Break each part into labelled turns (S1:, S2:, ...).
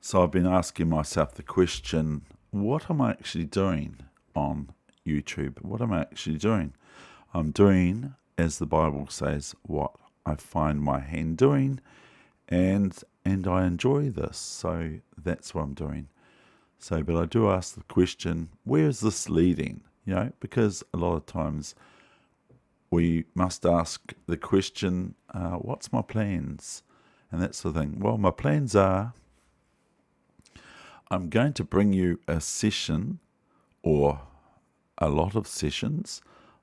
S1: So I've been asking myself the question, what am I actually doing on YouTube? What am I actually doing? I'm doing, as the Bible says, what I find my hand doing, and I enjoy this. So that's what I'm doing. So, but I do ask the question, where is this leading? Because a lot of times we must ask the question, what's my plans? And that's the thing. Well, my plans are, I'm going to bring you a session or a lot of sessions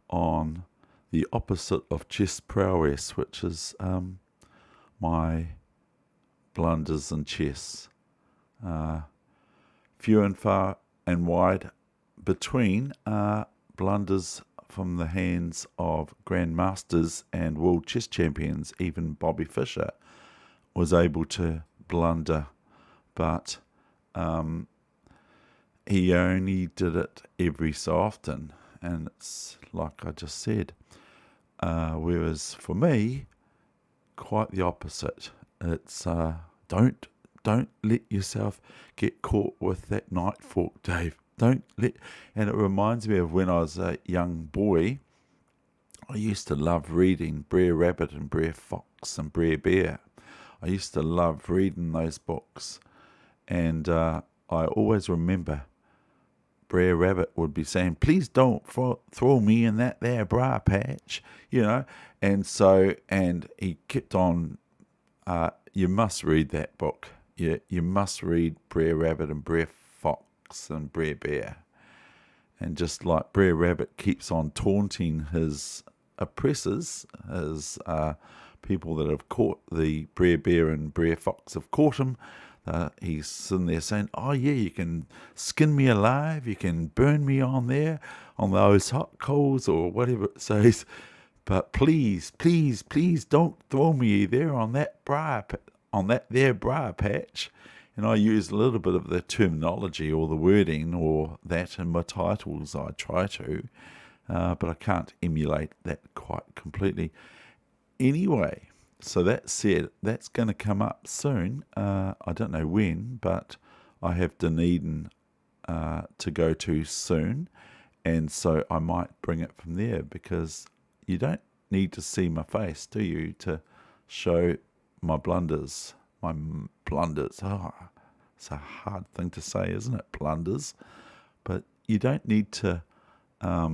S1: on the opposite of chess prowess, which is my blunders in chess. Few and far and wide between are blunders from the hands of grandmasters and world chess champions. Even Bobby Fischer was able to blunder, but he only did it every so often, and it's like I just said. Whereas for me, quite the opposite. It's don't let yourself get caught with that knight fork, Dave. And it reminds me of when I was a young boy. I used to love reading Brer Rabbit and Brer Fox and Brer Bear. I used to love reading those books, and I always remember Brer Rabbit would be saying, "Please don't throw me in that there bra patch," and he kept on. You must read that book. You must read Brer Rabbit and Brer Fox and Brer Bear. And just like Brer Rabbit keeps on taunting his oppressors, his people that have caught the Brer Bear and Brer Fox have caught him, he's sitting there saying, "Oh yeah, you can skin me alive, you can burn me on those hot coals or whatever it says, but please don't throw me there on that there bra patch." And I use a little bit of the terminology or the wording or that in my titles. I try to, but I can't emulate that quite completely. Anyway, so that said, that's going to come up soon. I don't know when, but I have Dunedin to go to soon, and so I might bring it from there, because you don't need to see my face, do you, to show my blunders. My blunders. Oh, it's a hard thing to say, isn't it? Blunders. But you don't need to, I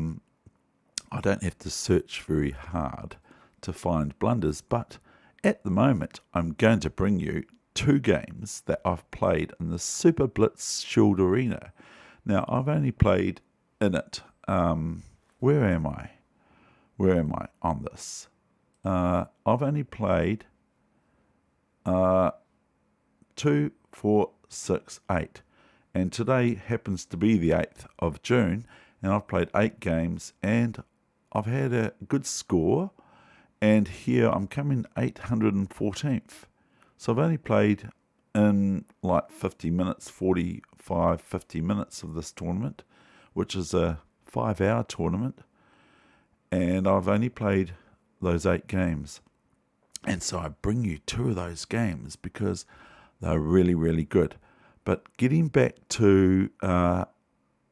S1: don't have to search very hard to find blunders. But at the moment, I'm going to bring you two games that I've played in the Super Blitz Shield Arena. Now, I've only played in it. Where am I? Where am I on this? I've only played 2, 4, 6, 8. And today happens to be the 8th of June, and I've played 8 games, and I've had a good score, and here I'm coming 814th. So I've only played in like 50 minutes, 45, 50 minutes of this tournament, which is a 5-hour tournament, and I've only played those 8 games. And so I bring you 2 of those games because they're really, really good. But getting back to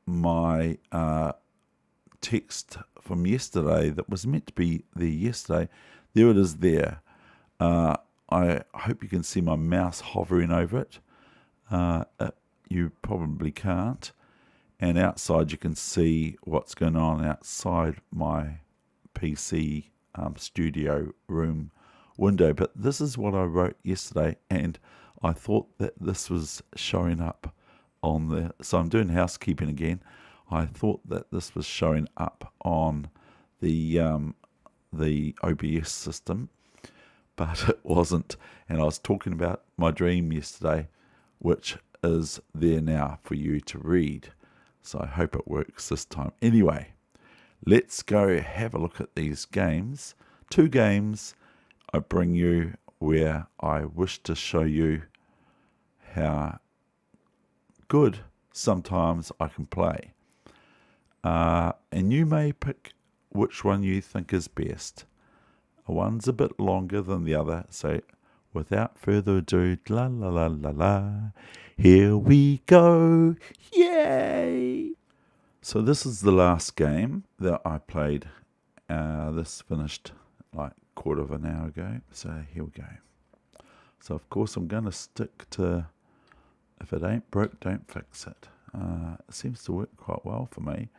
S1: my text from yesterday that was meant to be there yesterday, there it is there. I hope you can see my mouse hovering over it. You probably can't. And outside you can see what's going on outside my PC studio room window. But this is what I wrote yesterday, and I thought that this was showing up on the... So I'm doing housekeeping again. I thought that this was showing up on the OBS system, but it wasn't. And I was talking about my dream yesterday, which is there now for you to read. So I hope it works this time. Anyway, let's go have a look at these games. 2 games I bring you where I wish to show you how good sometimes I can play. And you may pick which one you think is best. One's a bit longer than the other, so without further ado, la la la la la, Here we go. Yay! So this is the last game that I played. This finished like quarter of an hour ago. So here we go. So of course I'm going to stick to, if it ain't broke, don't fix it. It seems to work quite well for me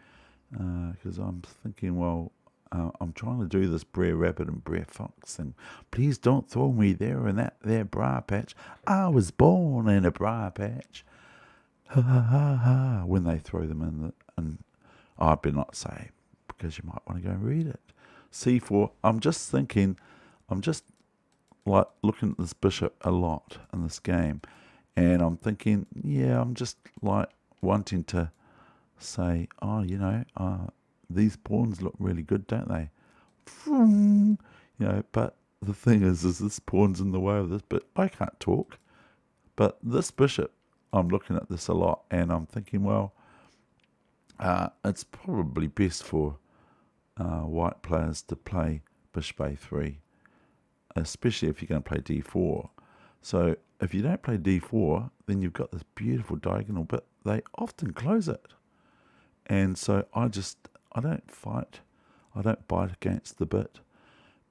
S1: because I'm thinking, well, I'm trying to do this Brer Rabbit and Brer Fox thing. Please don't throw me there in that there briar patch. I was born in a briar patch. Ha ha ha ha. When they throw them in and I better not say because you might want to go and read it. C4. I'm just thinking. I'm just like looking at this bishop a lot in this game, and I'm thinking, yeah, I'm just like wanting to say, oh, these pawns look really good, don't they? But the thing is this pawn's in the way of this, but I can't talk. But this bishop, I'm looking at this a lot, and I'm thinking, well, it's probably best for white players to play bishop a3, especially if you're going to play d4. So if you don't play d4, then you've got this beautiful diagonal, but they often close it. And so I don't fight. I don't bite against the bit.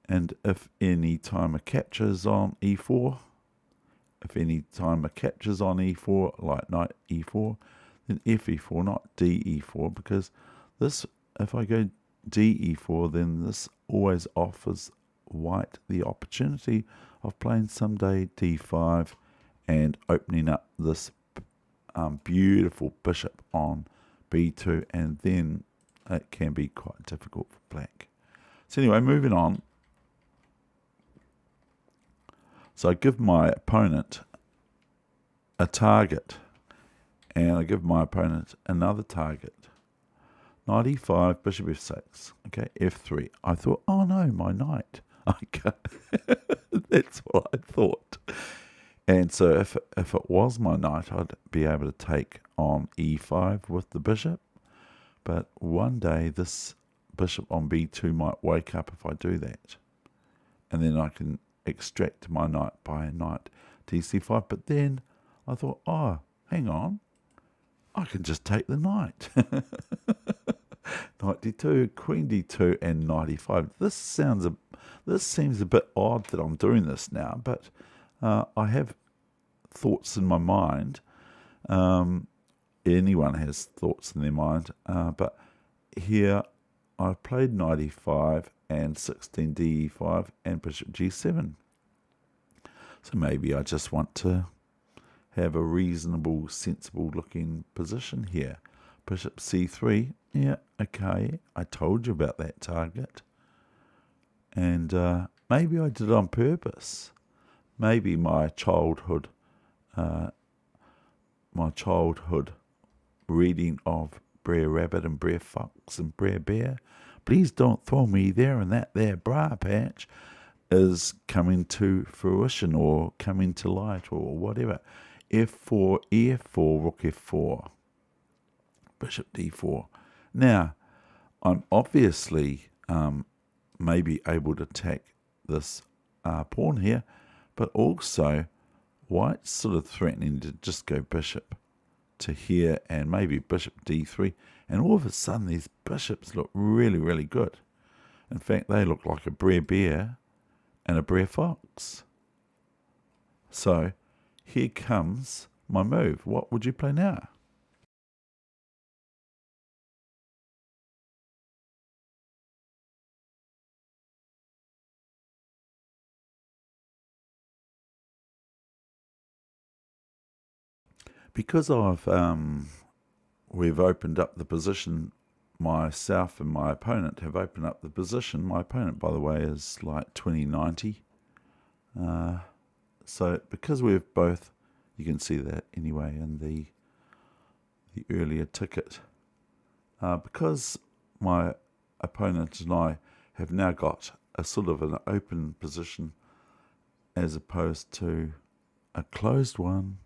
S1: And if any time a capture is on e4, like knight e4, then fe4, not de4, because this, if I go de4, then this always offers white the opportunity of playing someday d5 and opening up this beautiful bishop on b2, and then it can be quite difficult for black. So anyway, moving on. So I give my opponent a target, and I give my opponent another target. Knight e5, bishop f6, okay, f3. I thought, oh no, my knight. Okay. That's what I thought. And so if it was my knight, I'd be able to take on e5 with the bishop. But one day this bishop on b2 might wake up if I do that. And then I can extract my knight by knight dc5. But then I thought, oh, hang on. I can just take the knight. Knight d2, queen d2, and knight e5. This seems a bit odd that I'm doing this now, but I have thoughts in my mind. Anyone has thoughts in their mind, but here I've played knight e5 and 16 de5 and bishop g7. So maybe I just want to have a reasonable, sensible looking position here. Bishop c3, yeah, okay, I told you about that target. And maybe I did it on purpose. Maybe my childhood reading of Brer Rabbit and Brer Fox and Brer Bear, please don't throw me there in that there briar patch, is coming to fruition or coming to light or whatever. f4, e4, rook f4, bishop d4. Now, I'm obviously maybe able to attack this pawn here, but also white's sort of threatening to just go bishop to here and maybe bishop d3, and all of a sudden these bishops look really, really good. In fact, they look like a Brer Bear and a Brer Fox. So here comes my move. What would you play now? Because we've opened up the position, myself and my opponent have opened up the position. My opponent, by the way, is like 2090. So because we've both, you can see that anyway in the earlier ticket. Because my opponent and I have now got a sort of an open position as opposed to a closed one.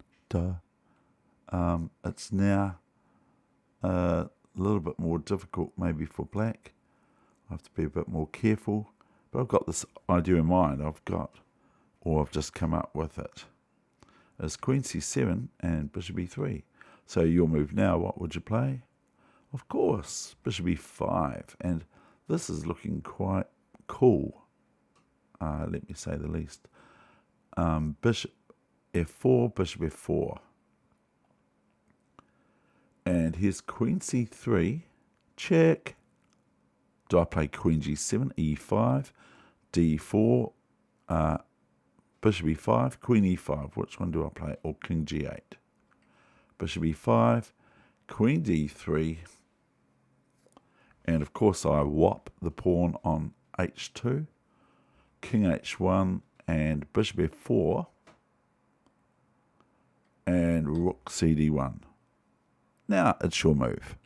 S1: It's now a little bit more difficult maybe for black. I have to be a bit more careful. But I've got this idea in mind. I've just come up with it. is queen c7 and bishop e3. So your move now, what would you play? Of course, bishop e5, and this is looking quite cool, let me say the least. Bishop f4, bishop f4. And here's queen c3, check. Do I play queen g7, e5, d4, bishop e5, queen e5? Which one do I play? Or king g8? Bishop e5, queen d3, and of course I whop the pawn on h2, king h1, and bishop f4, and rook cd1. Now it's your move.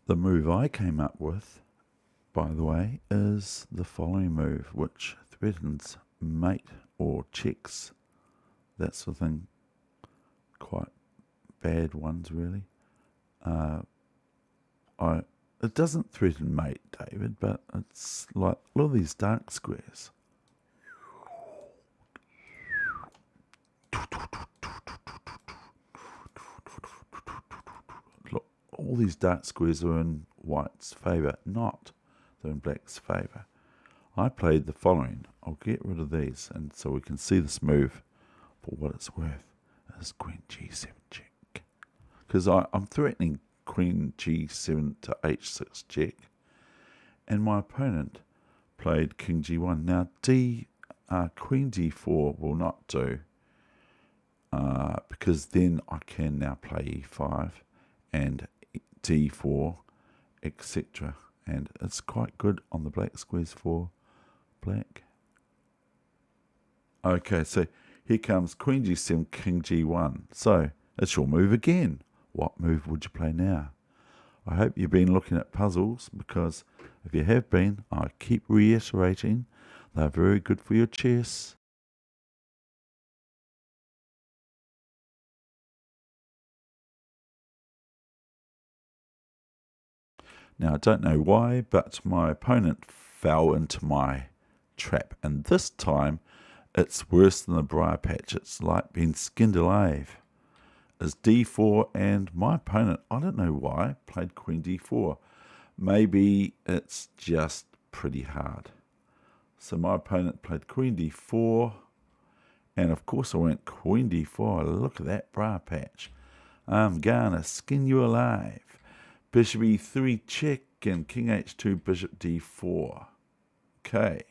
S1: The move I came up with, by the way, is the following move, which threatens mate or checks, that sort of thing. Quite bad ones, really. It doesn't threaten mate, David, but it's like, look at these dark squares. Look, all these dark squares are in white's favour, not they're in black's favour. I played the following. I'll get rid of these, and so we can see this move for what it's worth. Is queen g7 check. Because I'm threatening queen g7 to h6 check, and my opponent played king g1. Now queen d4 will not do, because then I can now play e5 and d4, etc. And it's quite good on the black squares for black. Okay, so here comes queen g7, king g1. So it's your move again. What move would you play now? I hope you've been looking at puzzles, because if you have been, I keep reiterating, they're very good for your chess. Now, I don't know why, but my opponent fell into my trap, and this time it's worse than the briar patch. It's like being skinned alive. Is d4, and my opponent, I don't know why, played queen d4. Maybe it's just pretty hard. So my opponent played queen d4, and of course I went queen d4. Look at that briar patch. I'm gonna skin you alive. Bishop e3 check, and king h2, bishop d4. Okay,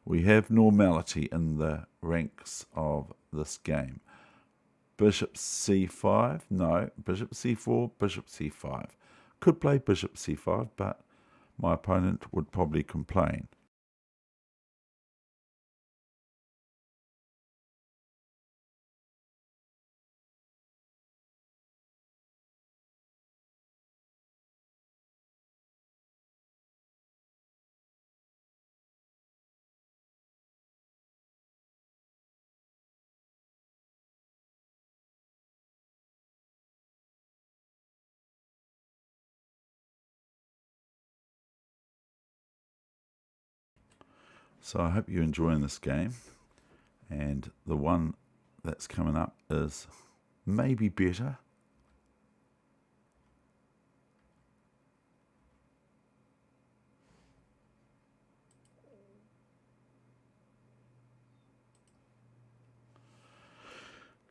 S1: we have normality in the ranks of this game. Bishop c5, no, bishop c4, bishop c5. Could play bishop c5, but my opponent would probably complain. So I hope you're enjoying this game, and the one that's coming up is maybe better.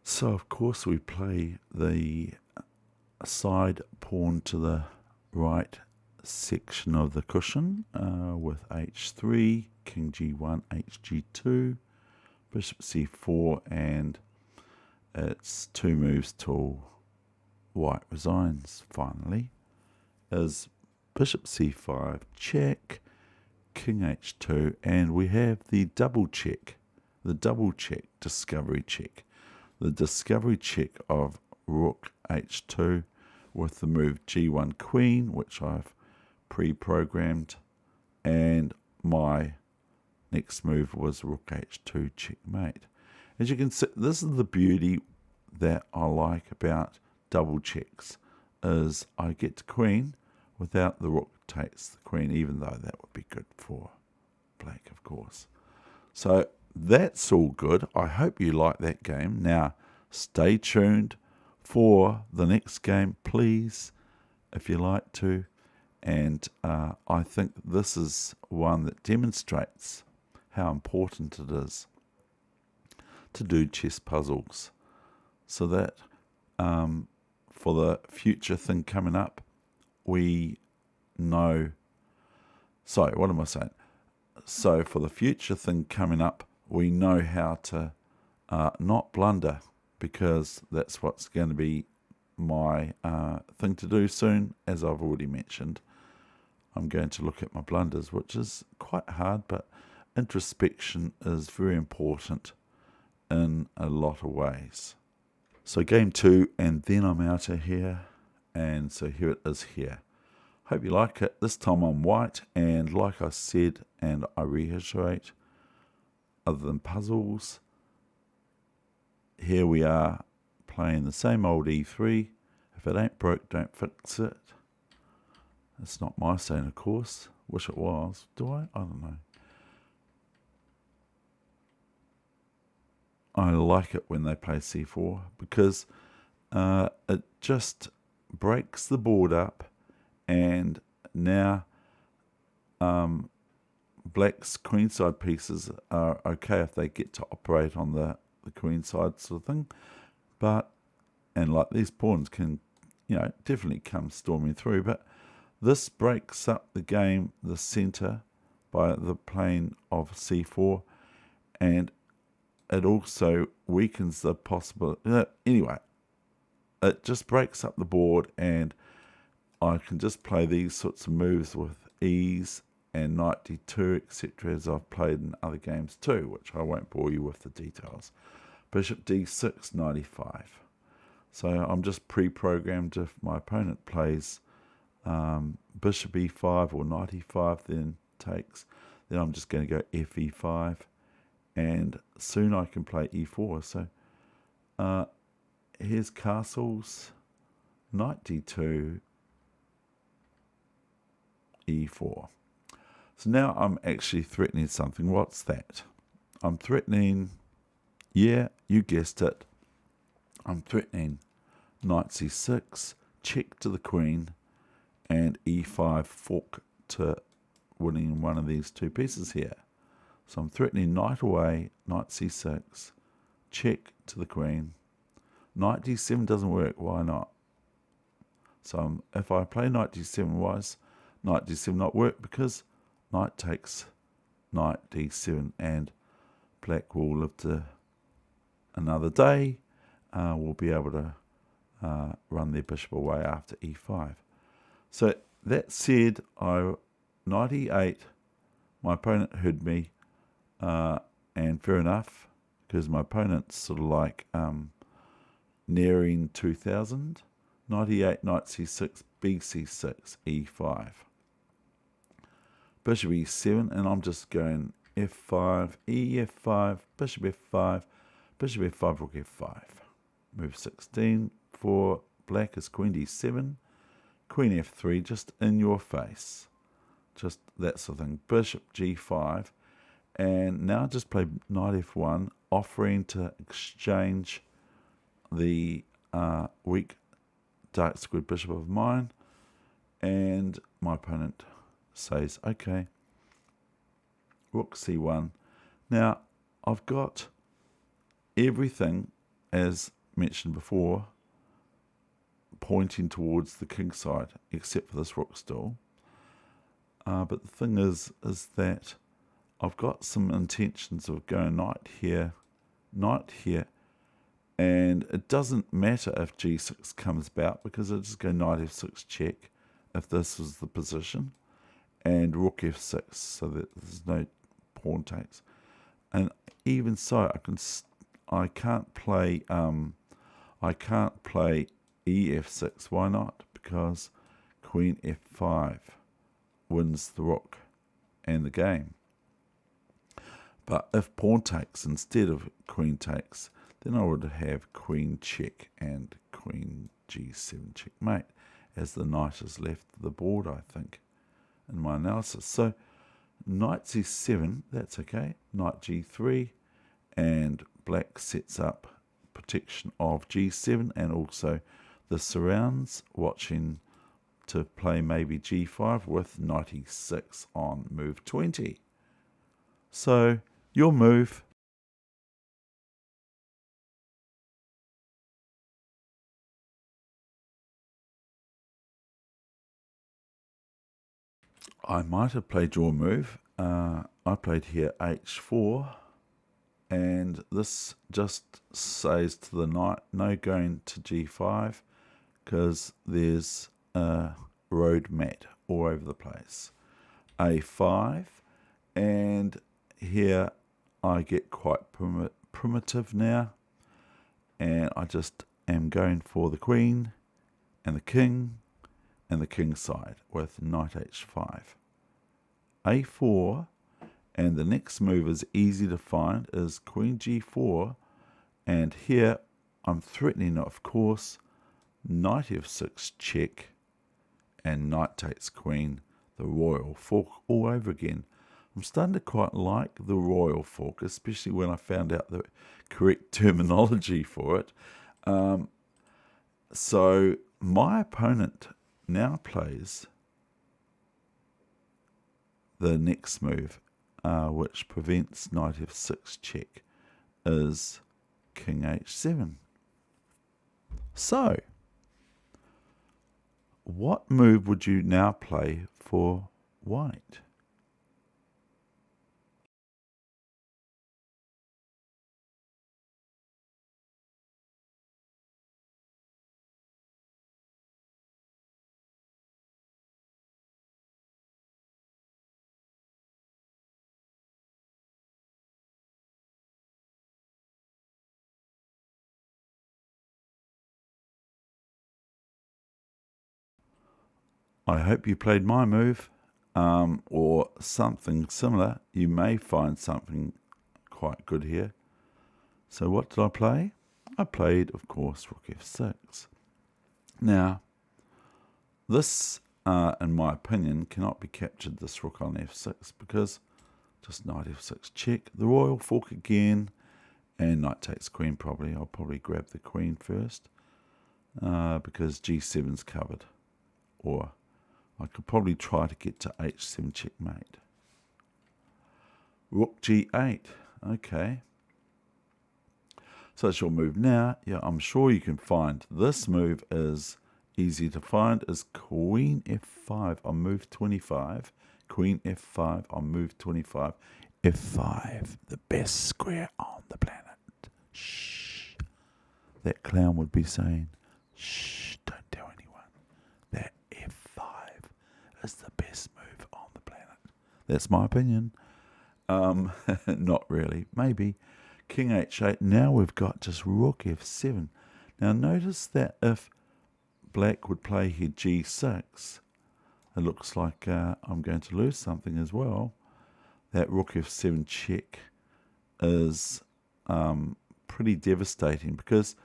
S1: So of course we play the side pawn to the right section of the cushion with h3, king g1, hg2, bishop c4, and it's two moves till white resigns finally. Is bishop c5 check, king h2, and we have the double check discovery check. The discovery check of rook h2 with the move g1 queen, which I've pre-programmed, and my next move was rook h2 checkmate. As you can see, this is the beauty that I like about double checks is I get the queen without the rook takes the queen, even though that would be good for black, of course. So that's all good. I hope you like that game. Now, stay tuned for the next game, please, if you like to. And I think this is one that demonstrates how important it is to do chess puzzles, so that for the future thing coming up, we know. Sorry, what am I saying? So for the future thing coming up, we know how to not blunder, because that's what's going to be my thing to do soon. As I've already mentioned, I'm going to look at my blunders, which is quite hard, but introspection is very important in a lot of ways. So game 2, and then I'm out of here, and so here it is here. Hope you like it. This time I'm white, and like I said, and I reiterate, other than puzzles, here we are playing the same old E3. If it ain't broke, don't fix it. It's not my saying, of course. Wish it was. Do I? I don't know. I like it when they play C4, because it just breaks the board up, and now black's queenside pieces are okay if they get to operate on the queenside sort of thing, and like these pawns can, definitely come storming through, but this breaks up the game, the centre, by the playing of C4, and it also weakens the possible. Anyway, it just breaks up the board, and I can just play these sorts of moves with ease, and knight d2, etc., as I've played in other games too, which I won't bore you with the details. Bishop d6, knight e5. So I'm just pre-programmed. If my opponent plays bishop e5 or knight e5, then takes, then I'm just going to go fe5, and soon I can play e4. So here's castles, knight d2, e4. So now I'm actually threatening something. What's that? I'm threatening, yeah, you guessed it, I'm threatening knight c6, check to the queen, and e5 fork to winning one of these two pieces here. So I'm threatening knight away, knight c6, check to the queen. Knight d7 doesn't work. Why not? So if I play knight d7, why is knight d7 not work? Because knight takes knight d7, and black will live to another day. Will be able to run their bishop away after e5. So that said, knight e8, my opponent heard me, and fair enough, because my opponent's sort of like nearing 2000. Knight e8, knight c6, bc6, e5. Bishop e7, and I'm just going f5, ef5, bishop f5, bishop f5, rook f5. Move 16 for black is queen d7, queen f3, just in your face. Just that sort of thing. Bishop g5, and now just play knight f1, offering to exchange the weak dark squared bishop of mine, and my opponent says, okay, rook c1. Now, I've got everything, as mentioned before, pointing towards the king side, except for this rook still. But the thing is that I've got some intentions of going knight here, and it doesn't matter if g6 comes about, because I just go knight f6 check if this is the position, and rook f6, so that there's no pawn takes. And even so, I can't play ef6. Why not? Because queen f5 wins the rook and the game. But if pawn takes instead of queen takes, then I would have queen check and queen g7 checkmate, as the knight has left the board, I think, in my analysis. So knight c7, that's okay. Knight g3, and black sets up protection of g7 and also the surrounds, watching to play maybe g5 with knight e6 on move 20. So your move. I might have played your move. I played here h4, and this just says to the knight, no going to g5, because there's a road mat all over the place. a5, and here I get quite primitive now, and I just am going for the queen and the king and the king side with knight h5. a4, and the next move is easy to find, is queen g4, and here I'm threatening, of course, knight f6 check, and knight takes queen, the royal fork all over again. I'm starting to quite like the royal fork, especially when I found out the correct terminology for it. So my opponent now plays the next move, which prevents knight f6 check, is king h7. So what move would you now play for white? I hope you played my move, or something similar. You may find something quite good here. So what did I play? I played, of course, rook f6. Now, this, in my opinion, cannot be captured, this rook on f6, because just knight f6 check, the royal fork again, and knight takes queen probably. I'll probably grab the queen first, because g7's covered. Or I could probably try to get to h7 checkmate. Rook g8. Okay. So that's your move now. Yeah, I'm sure you can find this move is easy to find, is queen f5 on move 25. Queen f5 on move 25. f5, the best square on the planet. Shh. That clown would be saying, shh, don't tell anyone. That f5 is the best move on the planet. That's my opinion. Not really. Maybe. King h8. Now we've got just rook f7. Now notice that if black would play here g6, it looks like I'm going to lose something as well. That rook f7 check is pretty devastating, because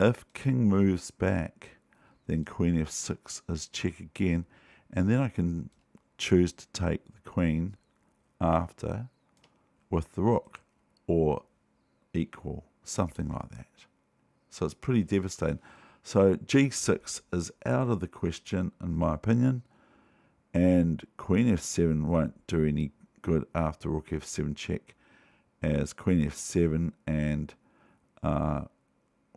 S1: if king moves back, then queen f6 is check again, and then I can choose to take the queen after with the rook, or equal, something like that. So it's pretty devastating. So g6 is out of the question, in my opinion, and queen f7 won't do any good after rook f7 check, as queen f7, and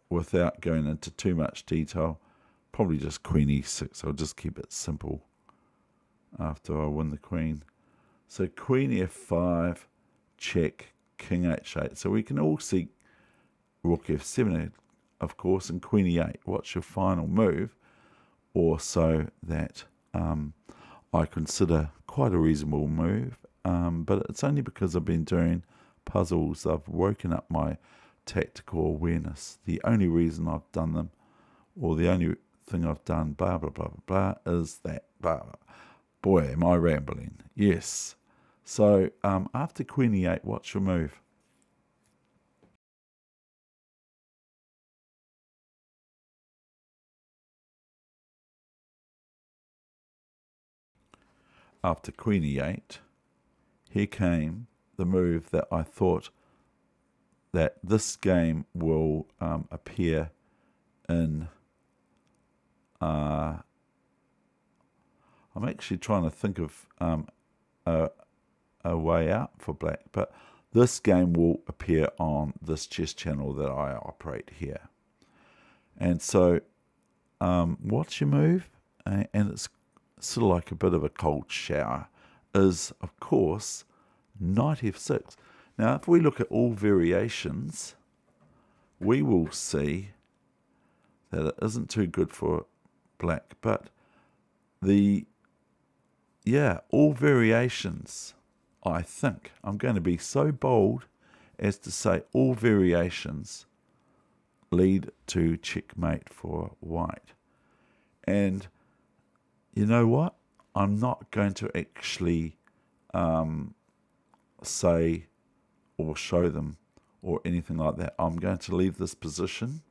S1: without going into too much detail, probably just queen e6. I'll just keep it simple after I win the queen. So queen f5 check, king h8. So we can all see rook f7, of course, and queen e8. What's your final move? Or so that I consider quite a reasonable move. But it's only because I've been doing puzzles, I've woken up my tactical awareness. The only reason I've done them, or the only thing I've done, blah, blah, blah, blah, blah, is that, blah. Boy, am I rambling. Yes. So after queen e8, what's your move? after queen e8, here came the move that I thought that this game will appear in. I'm actually trying to think of a way out for black, but this game will appear on this chess channel that I operate here. And so, what's your move? And it's sort of like a bit of a cold shower, is, of course, knight f6. Now, if we look at all variations, we will see that it isn't too good for black. But all variations, I think, I'm going to be so bold as to say all variations lead to checkmate for white. And you know what? I'm not going to actually say or show them or anything like that. I'm going to leave this position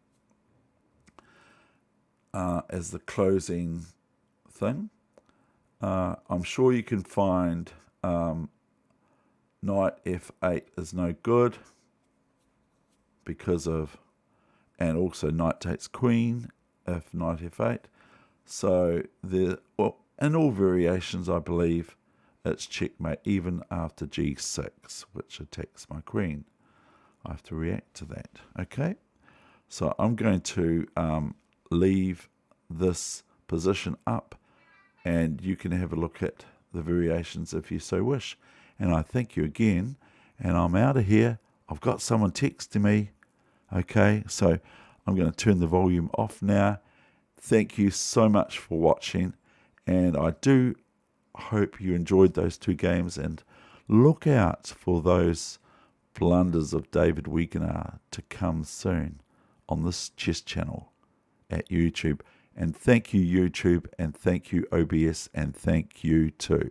S1: as the closing thing. I'm sure you can find knight f8 is no good because of, and also knight takes queen if knight f8. So in all variations, I believe it's checkmate even after g6, which attacks my queen. I have to react to that. Okay, so I'm going to leave this position up, and you can have a look at the variations if you so wish. And I thank you again, and I'm out of here. I've got someone texting me. Okay, so I'm going to turn the volume off now. Thank you so much for watching, and I do hope you enjoyed those two games, and look out for those blunders of David Wegener to come soon on this chess channel at YouTube. And thank you, YouTube, and thank you, OBS, and thank you too.